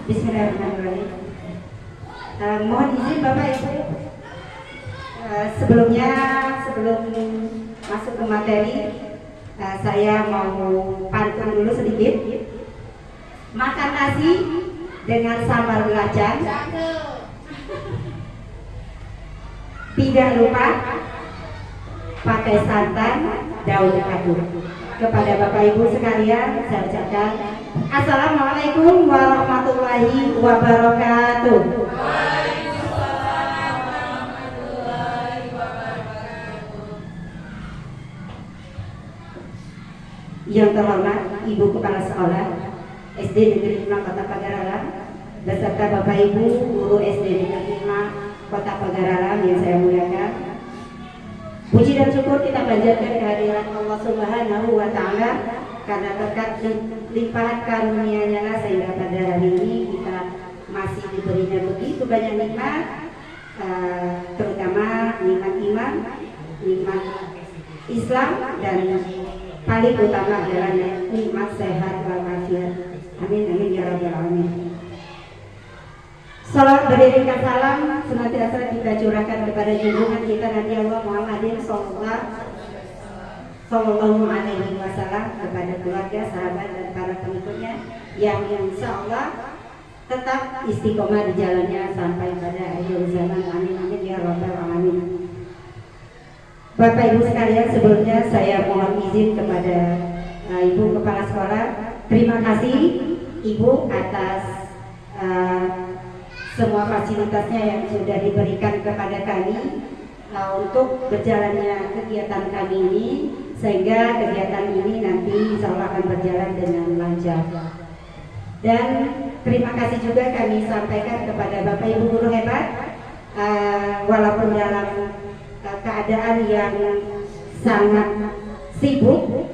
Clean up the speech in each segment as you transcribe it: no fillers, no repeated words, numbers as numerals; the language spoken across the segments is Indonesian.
Bismillahirrahmanirrahim. Mohon izin Bapak Ibu, sebelum masuk ke materi, saya mau pantun dulu sedikit. Makan nasi dengan sambal belacan, tidak lupa pakai santan daun adur. Kepada Bapak Ibu sekalian, saya ucapkan Assalamualaikum warahmatullahi wabarakatuh. Yang terhormat Ibu Kepala Sekolah SD Negeri 5 Kota Pagaralam beserta Bapak Ibu Guru SD Negeri 5 Kota Pagaralam yang saya muliakan. Puji dan syukur kita panjatkan kehadiran Allah Subhanahu wa Ta'ala karena berkat limpahan karunia-Nya sehingga pada hari ini kita masih diberinya begitu banyak nikmat, terutama nikmat iman, nikmat Islam, dan paling utama adalah nikmat sehat walafiat. Amin amin ya rabbal alamin. Salam beriringkan salam senantiasa kita curahkan kepada junjungan kita Nabi Allah Muhammadin Sallallahu Alaihi Wasallam, kepada keluarga, sahabat dan para pengikutnya yang insya Allah tetap istiqomah di jalannya sampai pada akhir zaman. Amin amin ya rabbal alamin. Bapak Ibu sekalian, sebelumnya saya mohon izin kepada Ibu Kepala Sekolah. Terima kasih Ibu atas semua fasilitasnya yang sudah diberikan kepada kami untuk berjalannya kegiatan kami ini, sehingga kegiatan ini nanti insya Allah akan berjalan dengan lancar. Dan terima kasih juga kami sampaikan kepada Bapak Ibu guru hebat, walaupun dalam keadaan yang sangat sibuk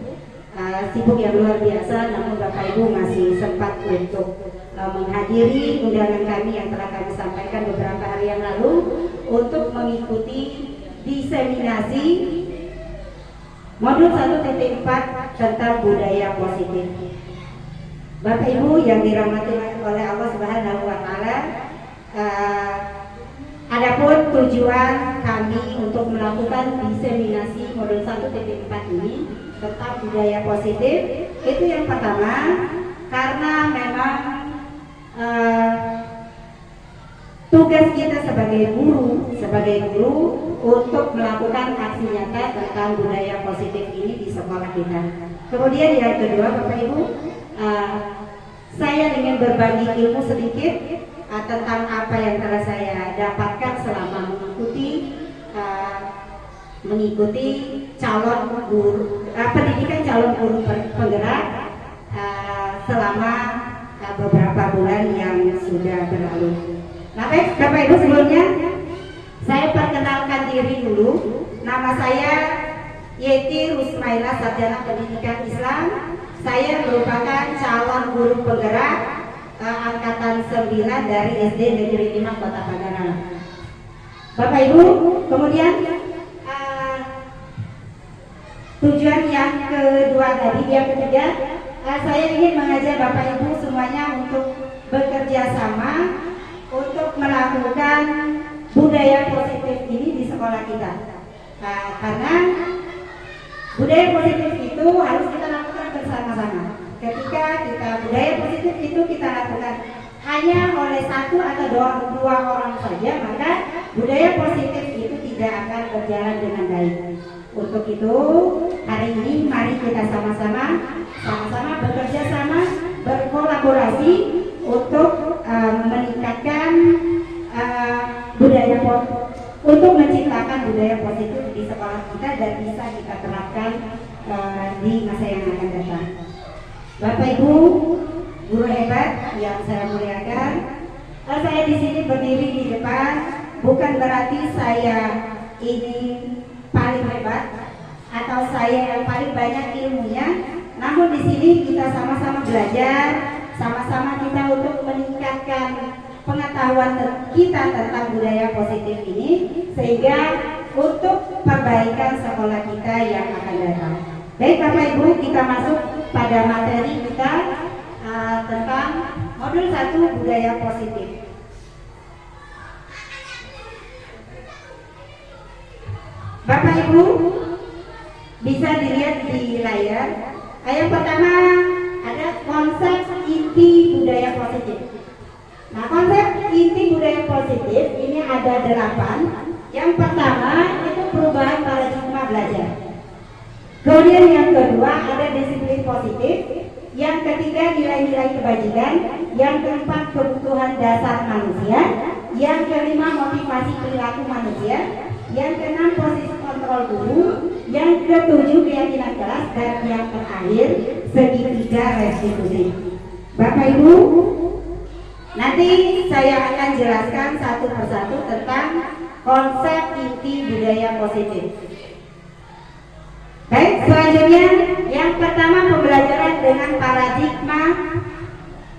yang luar biasa, namun Bapak Ibu masih sempat untuk menghadiri undangan kami yang telah kami sampaikan beberapa hari yang lalu untuk mengikuti diseminasi modul 1.4 tentang budaya positif. Bapak Ibu yang dirahmati oleh Allah Subhanahu wa Ta'ala, adapun tujuan kami untuk melakukan diseminasi modul 1.4 ini tentang budaya positif itu yang pertama, karena memang tugas kita sebagai guru untuk melakukan aksi nyata tentang budaya positif ini di sekolah kita. Kemudian yang kedua Bapak Ibu, saya ingin berbagi ilmu sedikit tentang apa yang telah saya dapatkan selama mengikuti calon guru pendidikan calon guru penggerak selama beberapa bulan yang sudah berlalu. Nah, baik Bapak Ibu, sebelumnya saya perkenalkan diri dulu. Nama saya Yeti Rusmaila, Sarjana Pendidikan Islam. Saya merupakan calon guru penggerak angkatan 9 dari SD Negeri 5 Kota Pagaralam. Bapak Ibu, kemudian tujuan yang kedua tadi, yang ketiga, saya ingin mengajak Bapak Ibu semuanya untuk bekerja sama untuk melakukan budaya positif ini di sekolah kita. Karena budaya positif itu harus kita lakukan bersama-sama. Ketika kita budaya positif itu kita lakukan hanya oleh satu atau dua orang saja, maka budaya positif itu tidak akan berjalan dengan baik. Untuk itu hari ini mari kita sama-sama bekerja sama, berkolaborasi untuk meningkatkan untuk menciptakan budaya positif di sekolah kita dan bisa kita terapkan di masa yang akan datang. Bapak Ibu guru hebat yang saya muliakan, saya di sini berdiri di depan bukan berarti saya ini paling hebat atau saya yang paling banyak ilmunya, namun di sini kita sama-sama belajar, sama-sama kita untuk meningkatkan pengetahuan kita tentang budaya positif ini, sehingga untuk perbaikan sekolah kita yang akan datang. Baik Bapak Ibu, kita masuk pada materi kita tentang Modul 1 budaya positif. Bapak Ibu bisa dilihat di layar. Yang pertama ada konsep inti budaya positif. Nah, konsep inti budaya positif ini ada 8. Yang pertama itu perubahan paradigma belajar. Kemudian yang kedua ada disiplin positif. Yang ketiga nilai-nilai kebajikan. Yang keempat kebutuhan dasar manusia. Yang kelima motivasi perilaku manusia. Yang keenam posisi kontrol guru. Yang ketujuh keyakinan kelas. Dan yang terakhir segitiga restitusi. Bapak Ibu, nanti saya akan jelaskan satu persatu tentang konsep inti budaya positif. Baik, selanjutnya yang pertama pembelajaran dengan paradigma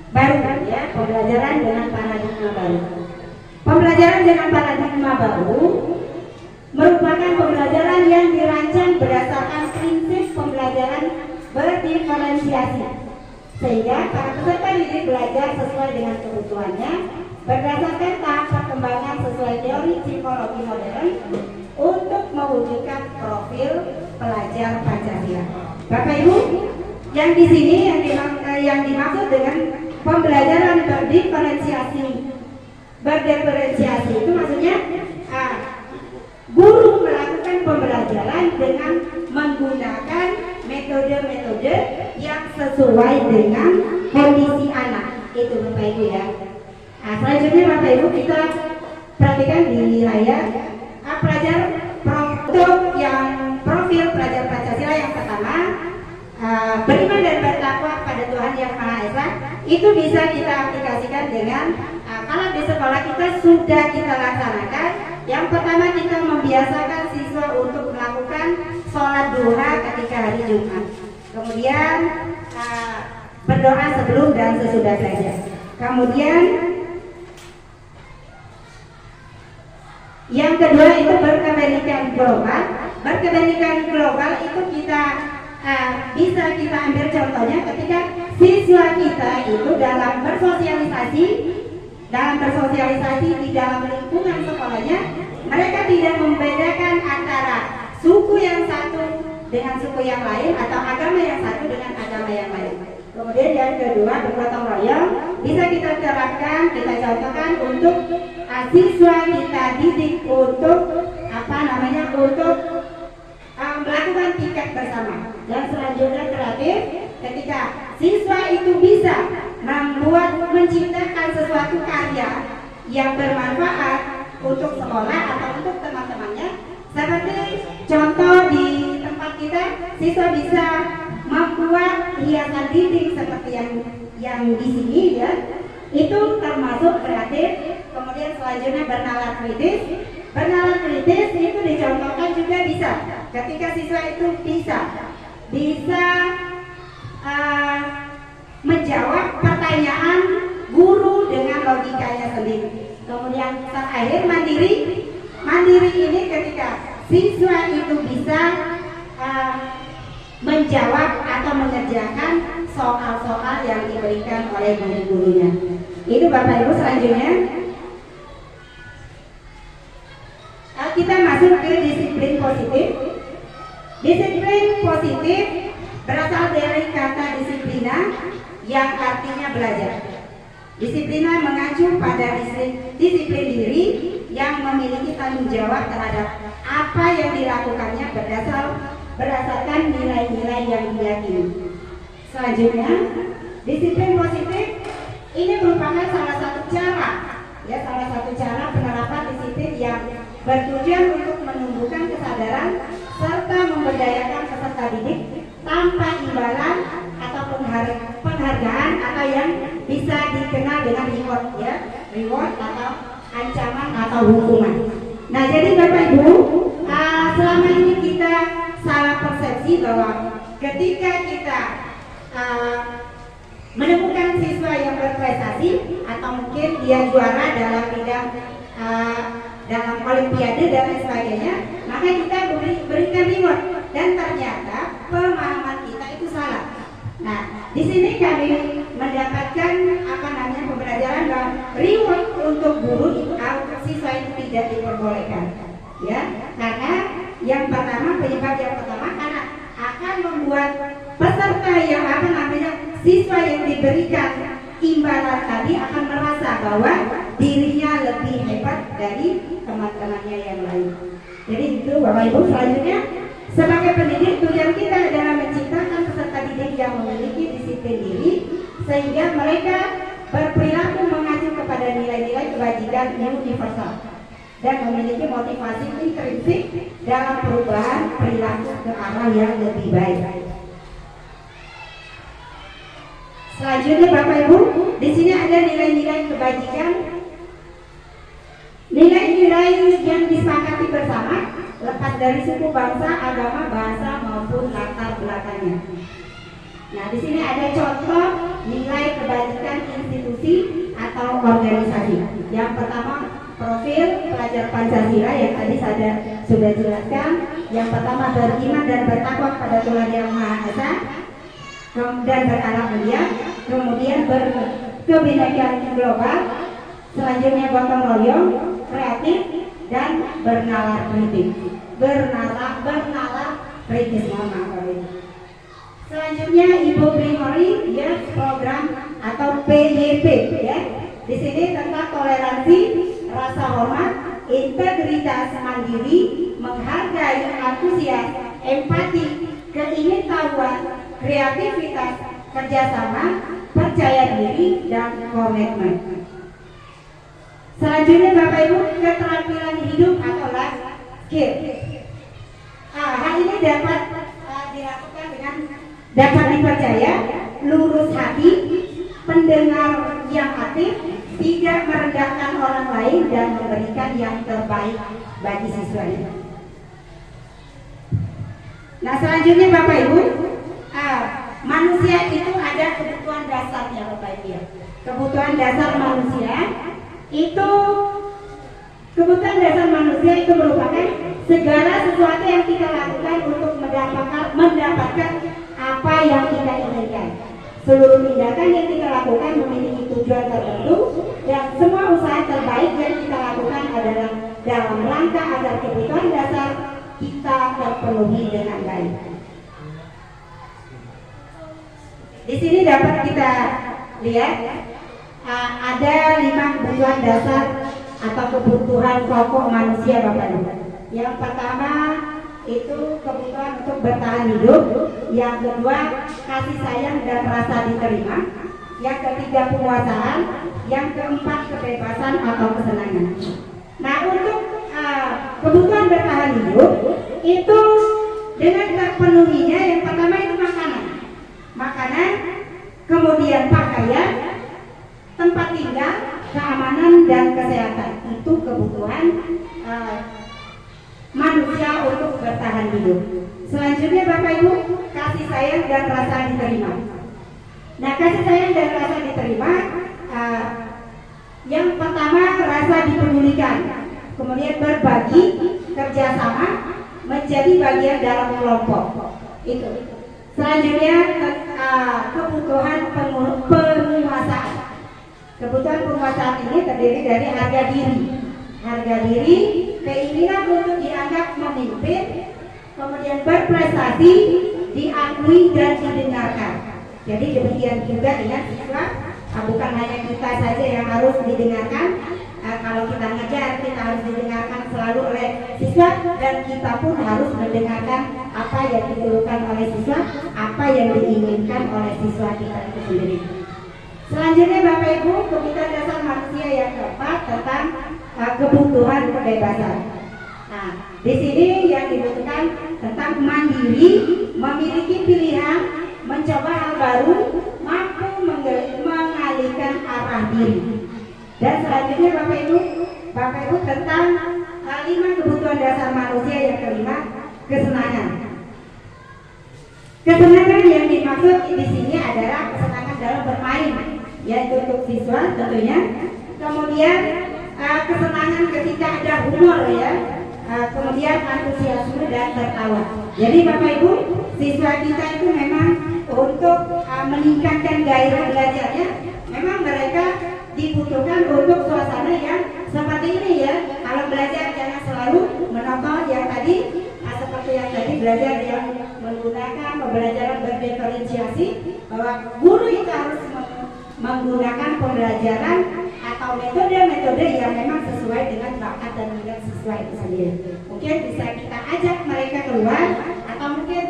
baru, ya, pembelajaran dengan paradigma baru. Pembelajaran dengan paradigma baru merupakan pembelajaran yang dirancang berdasarkan prinsip pembelajaran berdiferensiasi, sehingga para peserta didik belajar sesuai dengan kebutuhannya berdasarkan tahap perkembangan sesuai teori psikologi modern untuk mewujudkan profil pelajar Pancasila. Bapak Ibu, yang di sini yang dimaksud dengan pembelajaran berdiferensiasi itu maksudnya guru melakukan pembelajaran dengan menggunakan metode-metode yang sesuai dengan kondisi anak. Itu Bapak Ibu ya. Nah, selanjutnya Bapak Ibu kita perhatikan di layar pelajar untuk yang profil pelajar Pancasila yang pertama beriman dan bertakwa pada Tuhan Yang Maha Esa. Itu bisa kita aplikasikan dengan kalau di sekolah kita sudah kita laksanakan. Yang pertama kita membiasakan siswa untuk melakukan sholat duha ketika hari Jumat. Kemudian berdoa sebelum dan sesudah belajar. Kemudian yang kedua itu berkebajikan global. Berkebajikan global itu kita bisa kita ambil contohnya ketika siswa kita itu dalam bersosialisasi di dalam lingkungan sekolahnya, mereka tidak membedakan antara suku yang satu dengan suku yang lain atau agama yang satu dengan agama yang lain. Kemudian yang kedua bergotong royong bisa kita terapkan, kita contohkan untuk siswa kita didik untuk untuk melakukan tiket bersama. Dan selanjutnya terakhir, ketika siswa itu bisa menciptakan sesuatu karya yang bermanfaat untuk sekolah atau untuk teman-temannya, seperti contoh di tempat kita, siswa bisa membuat hiasan dinding seperti yang di sini ya, itu termasuk kreatif. Kemudian selanjutnya bernalar kritis. Bernalar kritis itu dicontohkan juga bisa ketika siswa itu bisa menjawab pertanyaan guru dengan logikanya sendiri. Kemudian terakhir mandiri. Mandiri ini ketika siswa itu bisa menjawab atau mengerjakan soal-soal yang diberikan oleh guru-gurunya. Itu Bapak Ibu. Selanjutnya kita masuk ke disiplin positif. Disiplin positif berasal dari kata disiplina yang artinya belajar. Disiplina mengacu pada disiplin diri yang memiliki tanggung jawab terhadap apa yang dilakukannya berdasarkan nilai-nilai yang diyakini. Selanjutnya, disiplin positif ini merupakan salah satu cara penerapan disiplin yang bertujuan untuk menumbuhkan kesadaran serta memberdayakan peserta didik tanpa imbalan atau penghargaan atau yang bisa dikenal dengan reward atau ancaman atau hukuman. Nah, jadi Bapak Ibu, selama ini kita salah persepsi bahwa ketika kita menemukan siswa yang berprestasi atau mungkin dia juara dalam bidang dalam olimpiade dan lain sebagainya, maka kita berikan reward, dan ternyata pemahaman kita itu salah. Nah, di sini kami mendapatkan diperbolehkan, ya, karena yang pertama, penyebab yang pertama karena akan membuat peserta yang siswa yang diberikan imbalan tadi akan merasa bahwa dirinya lebih hebat dari teman-temannya yang lain. Jadi itu Bapak Ibu. Selanjutnya, sebagai pendidik tujuan kita adalah menciptakan peserta didik yang memiliki disiplin diri sehingga mereka berperilaku mengacu kepada nilai-nilai kebajikan yang universal dan memiliki motivasi intrinsik dalam perubahan perilaku ke arah yang lebih baik. Selanjutnya Bapak Ibu, di sini ada nilai-nilai kebajikan, nilai-nilai yang disepakati bersama, lepas dari suku, bangsa, agama, bahasa maupun latar belakangnya. Nah, di sini ada contoh nilai kebajikan institusi atau organisasi. Yang pertama, profil pelajar Pancasila yang tadi saya sudah jelaskan. Yang pertama, beriman dan bertakwa kepada Tuhan Yang Maha Esa dan berakhlak mulia. Kemudian berkebinekaan global. Selanjutnya gotong royong, kreatif, dan bernalar kritis. Bernalar kritis, mohon maaf. Selanjutnya Ibu Primori, ya, program atau PYP, ya. Di sini tentang toleransi, rasa hormat, integritas, mandiri, menghargai, antusias, empati, keingintahuan, kreativitas, kerjasama, percaya diri, dan komitmen. Selanjutnya Bapak Ibu, keterampilan hidup atau life skill. Hal ini dapat dilakukan dengan dapat dipercaya, lurus hati, pendengar yang aktif, tidak merendahkan orang lain, dan memberikan yang terbaik bagi siswanya. Nah, selanjutnya Bapak Ibu, manusia itu ada kebutuhan dasarnya Bapak Ibu. Kebutuhan dasar manusia itu merupakan segala sesuatu yang kita lakukan untuk mendapatkan apa yang kita inginkan. Seluruh tindakan yang kita lakukan memiliki tujuan tertentu dan semua usaha terbaik yang kita lakukan adalah dalam rangka agar kebutuhan dasar kita terpenuhi dengan baik. Di sini dapat kita lihat ada 5 kebutuhan dasar atau kebutuhan pokok manusia Bapak Ibu. Yang pertama itu kebutuhan untuk bertahan hidup, yang kedua kasih sayang dan rasa diterima, yang ketiga penguasaan, yang keempat kebebasan atau kesenangan. Nah, untuk kebutuhan bertahan hidup itu dengan terpenuhinya yang pertama itu makanan, kemudian pakaian, tempat tinggal, keamanan dan kesehatan. Itu kebutuhan manusia untuk bertahan hidup. Selanjutnya Bapak Ibu, kasih sayang dan rasa diterima. Nah, kasih sayang dan rasa diterima, yang pertama rasa dipedulikan, kemudian berbagi, kerjasama, menjadi bagian dalam kelompok. Itu. Selanjutnya kebutuhan penguasaan. Kebutuhan penguasaan ini terdiri dari harga diri, keinginan untuk dianggap memimpin, kemudian berprestasi, diakui dan didengarkan. Jadi demikian juga dengan siswa, bukan hanya kita saja yang harus didengarkan. Kalau kita ngajar, kita harus didengarkan selalu oleh siswa, dan kita pun harus mendengarkan apa yang dikeluhkan oleh siswa, apa yang diinginkan oleh siswa kita itu sendiri. Selanjutnya Bapak Ibu, kebutuhan dasar manusia yang keempat tentang kebutuhan kebebasan. Nah, di sini yang dibutuhkan tentang mandiri, memiliki pilihan, mencoba hal baru, mampu mengalihkan arah diri. Dan selanjutnya Bapak Ibu tentang 5 kebutuhan dasar manusia yang kelima, kesenangan. Kesenangan yang dimaksud di sini adalah kesenangan dalam bermain, yaitu untuk siswa tentunya. Kemudian kesenangan ketika ada humor, ya. Kemudian antusiasme dan tertawa. Jadi Bapak Ibu, siswa kita itu memang untuk meningkatkan gairah belajarnya, memang mereka dibutuhkan untuk suasana yang seperti ini, ya. Kalau belajar jangan contoh yang tadi seperti yang tadi belajar yang menggunakan pembelajaran berdiferensiasi, bahwa guru itu harus menggunakan pembelajaran atau metode-metode yang memang sesuai dengan bakat dan minat siswa itu sendiri. Mungkin bisa kita ajak mereka keluar, atau mungkin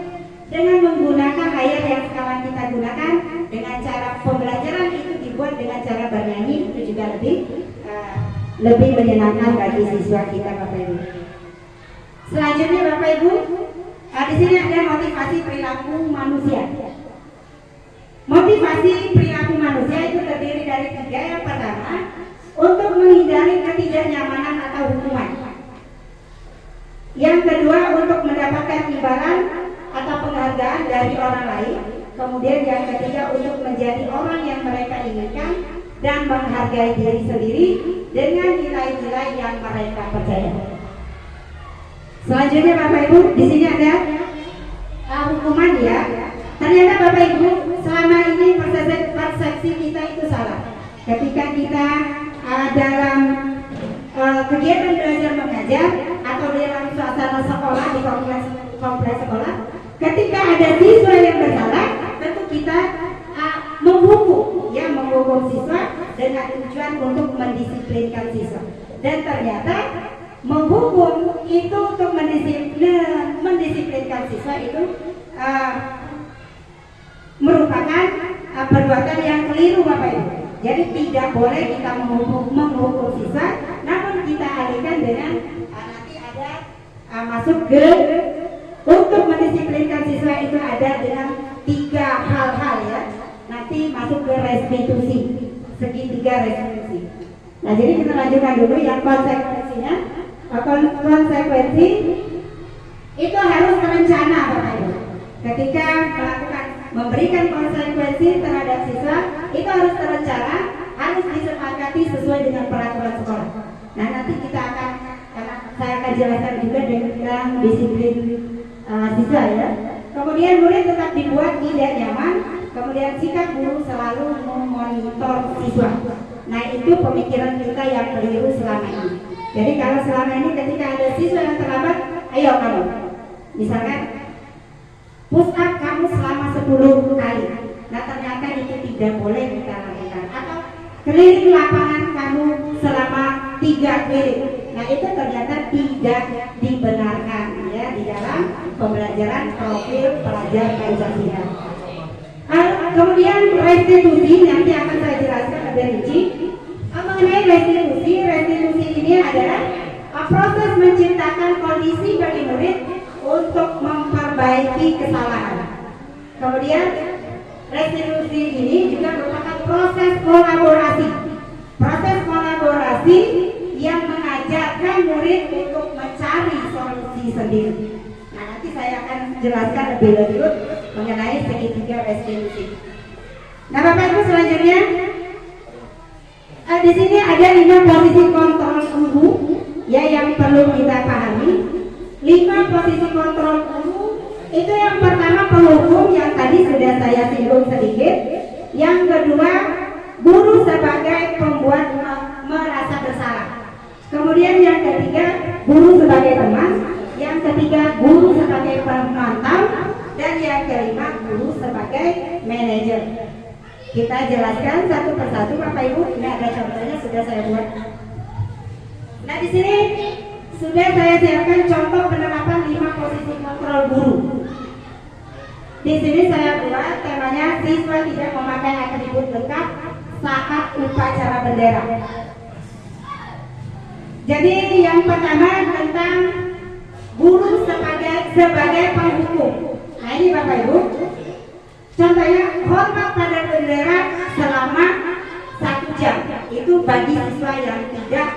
dengan menggunakan layar yang sekarang kita gunakan, dengan cara pembelajaran itu dibuat dengan cara bernyanyi, itu juga lebih menyenangkan bagi siswa kita, Bapak Ibu. Selanjutnya Bapak Ibu, di sini ada motivasi perilaku manusia. Motivasi perilaku manusia itu terdiri dari 3. Yang pertama, untuk menghindari ketidaknyamanan atau hukuman. Yang kedua, untuk mendapatkan imbalan atau penghargaan dari orang lain. Kemudian yang ketiga, untuk menjadi orang yang mereka inginkan dan menghargai diri sendiri dengan nilai-nilai yang mereka percaya. Selanjutnya Bapak Ibu, di sini ada hukuman ya. Ternyata Bapak Ibu, selama ini persepsi kita itu salah. Ketika kita dalam kegiatan belajar mengajar atau dalam suasana sekolah di kompleks sekolah, ketika ada siswa yang bersalah, tentu kita menghukum siswa dengan tujuan untuk mendisiplinkan siswa. Dan ternyata menghukum itu untuk mendisiplinkan siswa itu merupakan perbuatan yang keliru, Bapak Ibu. Jadi tidak boleh kita menghukum siswa, namun kita alihkan dengan nanti ada masuk ke untuk mendisiplinkan siswa itu ada dengan 3 hal-hal ya. Nanti masuk ke restitusi, segitiga restitusi. Nah, jadi kita lanjutkan dulu yang konsekuensinya. Konsekuensi itu harus terencana, Bapak Ibu. Ketika memberikan konsekuensi terhadap siswa itu harus terencana, harus disepakati sesuai dengan peraturan sekolah. Nah, nanti saya akan jelaskan juga dengan disiplin siswa ya. Kemudian murid tetap dibuat tidak nyaman. Kemudian sikap guru selalu memonitor siswa. Nah, itu pemikiran kita yang keliru selama ini. Jadi kalau selama ini ketika ada siswa yang terlambat, ayo kamu, misalkan push up kamu selama 10 kali. Nah, ternyata itu tidak boleh kita lakukan. Atau keliling lapangan kamu selama 3 keliling. Nah, itu ternyata tidak dibenarkan ya di dalam pembelajaran profil pelajar Pancasila. Kemudian restitusi nanti akan saya jelaskan lebih rinci. Mengenai restitusi ini adalah proses menciptakan kondisi bagi murid untuk memperbaiki kesalahan. Kemudian restitusi ini juga merupakan proses kolaborasi yang mengajarkan murid untuk mencari solusi sendiri. Nah, nanti saya akan jelaskan lebih lanjut mengenai segitiga restitusi. Nah, Bapak Ibu, selanjutnya di sini ada 5 posisi kontrol guru ya yang perlu kita pahami. 5 posisi kontrol guru itu yang pertama penghukum yang tadi sudah saya singgung sedikit. Yang kedua, guru sebagai pembuat merasa bersalah. Kemudian yang ketiga, guru sebagai teman. Yang ketiga, guru sebagai pemantau. Dan yang kelima, guru sebagai manajer. Kita jelaskan satu persatu, Bapak Ibu. Ini ada contohnya sudah saya buat. Nah, di sini sudah saya siapkan contoh penerapan 5 posisi kontrol guru. Di sini saya buat temanya siswa tidak memakai atribut lengkap saat upacara bendera. Jadi yang pertama tentang guru sebagai penghukum. Nah, ini Bapak Ibu. Contohnya hormat pada bendera selama 1 jam. Itu bagi siswa yang tidak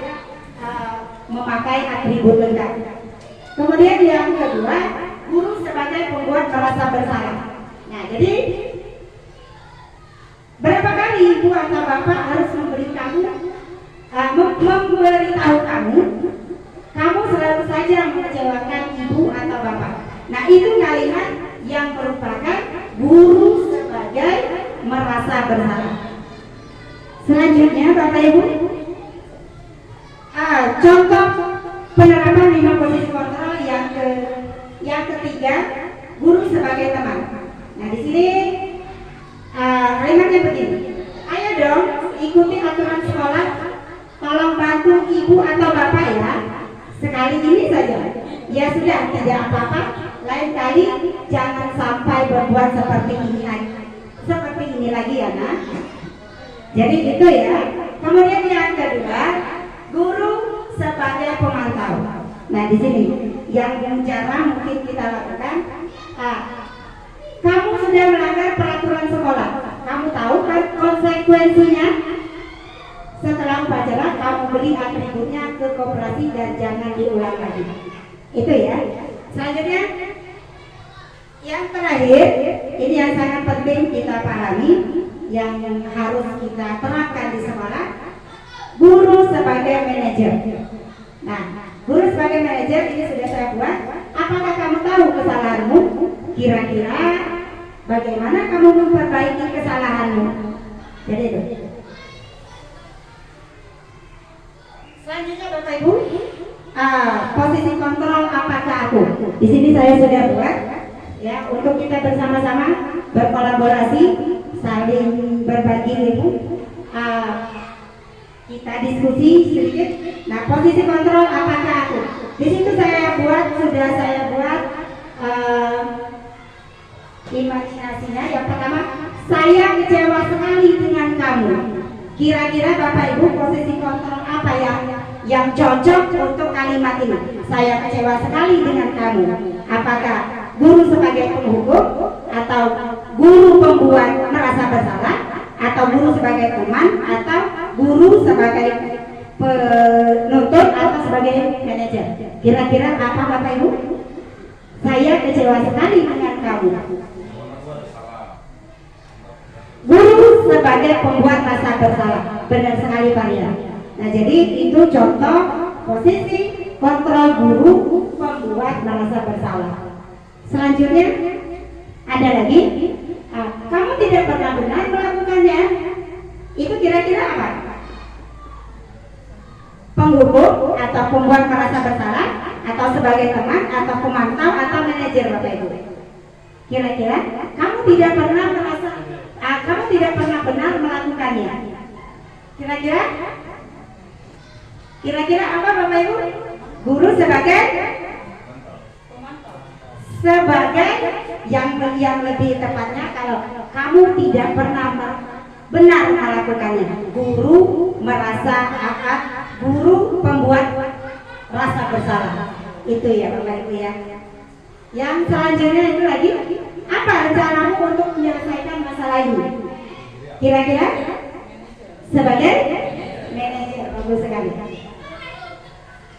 memakai atribut lengkap. Kemudian yang kedua, guru sebagai pembuat merasa bersalah. Nah, jadi berapa kali ibu atau bapak harus memberitahu kamu selalu saja mengecewakan ibu atau bapak. Nah, itu kalimat yang merupakan guru sebagai merasa bersalah. Selanjutnya Bapak Ibu, contoh penerapan 5 posisi kontrol yang ketiga, guru sebagai teman. Nah di sini kalimatnya begini. Ayo dong ikuti aturan sekolah. Tolong bantu ibu atau bapak ya. Sekali ini saja. Ya sudah, tidak apa-apa. Lain kali jangan sampai berbuat seperti ini lagi ya nak. Jadi itu ya. Kemudian yang kedua, guru sebagai pemantau. Nah di sini yang cara mungkin kita lakukan. Kamu sudah melanggar peraturan sekolah. Kamu tahu kan konsekuensinya? Setelah pelajaran kamu beli atributnya ke koperasi dan jangan diulang lagi. Itu ya. Selanjutnya yang terakhir, ini yang sangat penting kita pahami, yang harus kita terapkan di sekolah, guru sebagai manajer. Nah, guru sebagai manajer ini sudah saya buat. Apakah kamu tahu kesalahanmu? Kira-kira bagaimana kamu memperbaiki kesalahanmu? Jadi itu. Selanjutnya Bapak Ibu, posisi kontrol apakah aku? Di sini saya sudah buat ya untuk kita bersama-sama berkolaborasi, saling berbagi ilmu. Kita diskusi sedikit. Nah, posisi kontrol apakah aku? Di situ sudah saya buat imajinasinya. Yang pertama, saya kecewa sekali dengan kamu. Kira-kira Bapak Ibu posisi kontrol apa yang cocok untuk kalimat ini? Saya kecewa sekali dengan kamu. Apakah guru sebagai penghukum, atau guru pembuat merasa bersalah, atau guru sebagai teman, atau guru sebagai penuntut, atau sebagai manajer? Kira-kira apa Bapak Ibu? Saya kecewa sekali dengan kamu. Guru sebagai pembuat rasa bersalah. Benar sekali Pak Ria. Nah jadi itu contoh posisi kontrol guru pembuat merasa bersalah. Selanjutnya ada lagi, kamu tidak pernah benar melakukannya. Itu kira-kira apa? Penghukum atau pembuat merasa bersalah, atau sebagai teman, atau pemantau, atau manajer Bapak Ibu. Kira-kira kamu tidak pernah kamu tidak pernah benar melakukannya. Kira-kira apa Bapak Ibu? Guru sebagai yang lebih tepatnya, kalau kamu tidak pernah benar melakukannya, guru merasa guru pembuat rasa bersalah. Itu ya Bapak Ibu ya. Yang selanjutnya itu lagi, apa rencanamu untuk menyelesaikan masalah ini? Kira-kira sebagai manajer. Bagus sekali.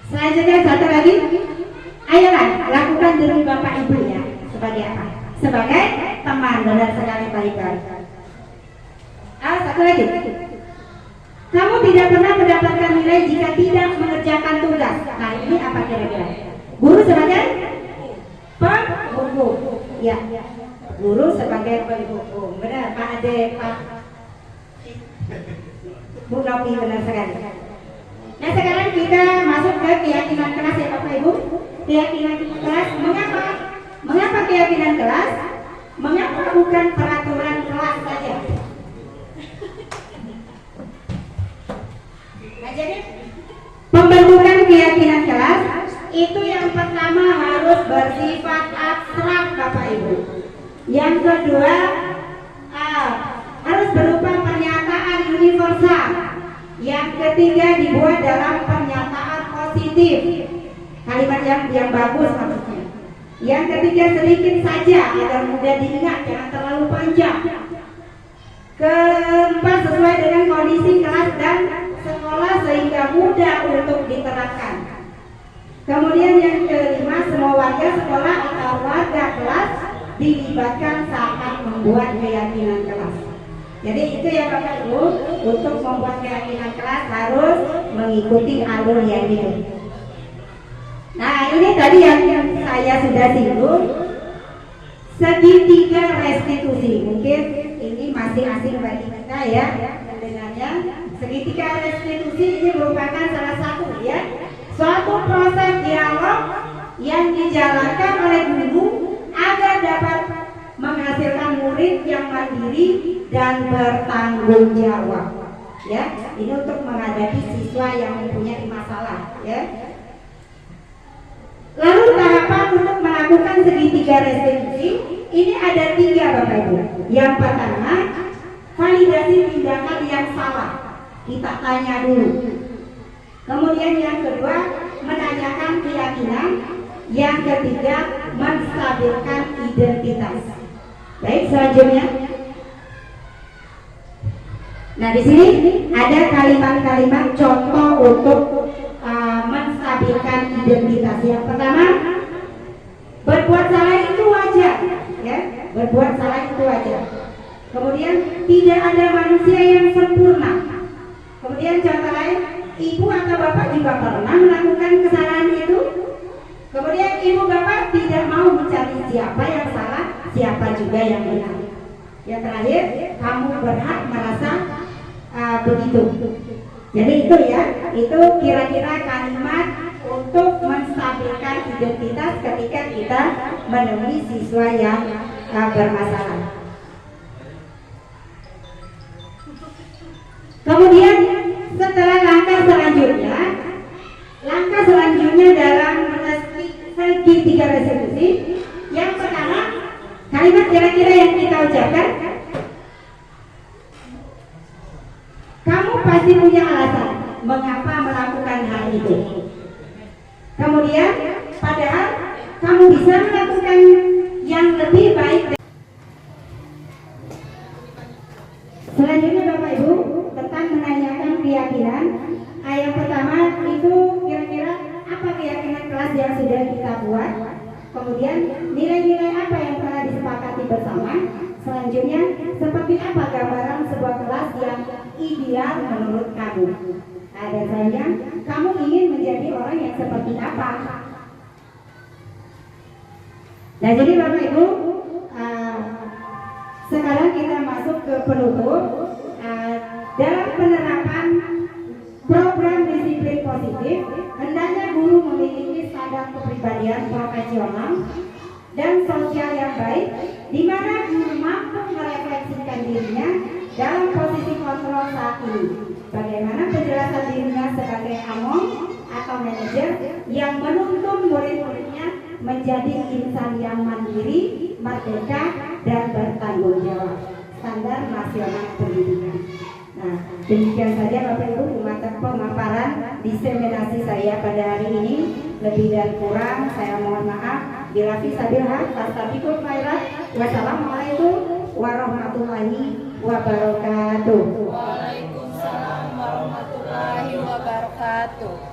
Selanjutnya satu lagi, ayolah lakukan diri Bapak Ibu ya. Sebagai apa? Sebagai teman. Benar sekali Pak Iqbal. Satu lagi, kamu tidak pernah mendapatkan nilai jika tidak mengerjakan tugas. Nah ini apa kira-kira? Guru sebagai penghukum. Ya, guru sebagai penghukum. Benar Pak Ade, Pak Bu Nopi, benar sekali. Nah sekarang kita masuk ke keyakinan kelas ya Bapak Ibu. Keyakinan kelas, mengapa keyakinan kelas? Mengapa bukan peraturan kelas saja? Nah jadi pembentukan keyakinan kelas itu yang pertama harus bersifat abstrak Bapak Ibu. Yang kedua harus berupa pernyataan universal. Yang ketiga dibuat dalam pernyataan positif, kalimat yang bagus maksudnya. Yang ketiga sedikit saja agar mudah diingat, jangan terlalu panjang. Keempat sesuai dengan kondisi kelas dan sekolah sehingga mudah untuk diterapkan. Kemudian yang kelima, semua warga sekolah atau warga kelas dilibatkan saat membuat keyakinan kelas. Jadi itu ya Bapak Ibu, untuk membuat keyakinan kelas harus mengikuti alur yang itu. Nah ini tadi yang saya sudah singgung, segitiga restitusi. Mungkin ini masih asing bagi kita ya mendengarnya. Segitiga restitusi ini merupakan salah satu ya suatu proses yang dijalankan oleh guru agar dapat menghasilkan murid yang mandiri dan bertanggung jawab. Ya, ini untuk menghadapi siswa yang mempunyai masalah. Ya. Lalu tahapan untuk melakukan segitiga restitusi ini ada 3 Bapak Ibu. Yang pertama, validasi tindakan yang salah. Kita tanya dulu. Kemudian yang kedua, menanyakan keyakinan. Yang ketiga, menstabilkan identitas. Baik, selanjutnya. Nah, di sini ada kalimat-kalimat contoh untuk menstabilkan identitas. Yang pertama, berbuat salah itu wajar, ya. Berbuat salah itu wajar. Kemudian tidak ada manusia yang sempurna. Kemudian contoh lain, ibu atau bapak juga pernah melakukan kesalahan itu. Kemudian ibu bapak tidak mau mencari siapa yang salah, siapa juga yang benar. Yang terakhir, kamu berhak merasa begitu. Jadi itu ya, itu kira-kira kalimat untuk menstabilkan identitas ketika kita menemui siswa yang bermasalah. Kemudian setelah langkah selanjutnya dalam segitiga restitusi, yang pertama, kalimat kira-kira yang kita ucapkan, kamu pasti punya alasan mengapa melakukan hal itu. Kemudian, padahal kamu bisa melakukan yang lebih baik. Selanjutnya Bapak Ibu, tentang menanyakan keyakinan. Yang pertama itu kira-kira apa keyakinan kelas yang sudah kita buat. Kemudian nilai-nilai apa yang telah disepakati bersama. Selanjutnya, seperti apa gambaran sebuah kelas yang ideal menurut kamu. Dan selanjutnya, kamu ingin menjadi orang yang seperti apa. Nah, jadi Bapak Ibu, sekarang kita masuk ke penutup. Dalam penerapan program disiplin positif, hendaknya guru memiliki standar kepribadian profesional dan sosial yang baik, di mana guru mampu merefleksikan dirinya dalam posisi kontrol saat ini. Bagaimana penjelasan dirinya sebagai among atau manajer yang menuntun murid-muridnya menjadi insan yang mandiri, merdeka, dan bertanggung jawab. Standar nasional pendidikan. Nah, demikian saja Bapak Ibu pemaparan diseminasi saya pada hari ini. Lebih dan kurang saya mohon maaf. Bila fisabilillah, fastabiqul khairat. Wassalamualaikum warahmatullahi wabarakatuh. Waalaikumsalam warahmatullahi wabarakatuh.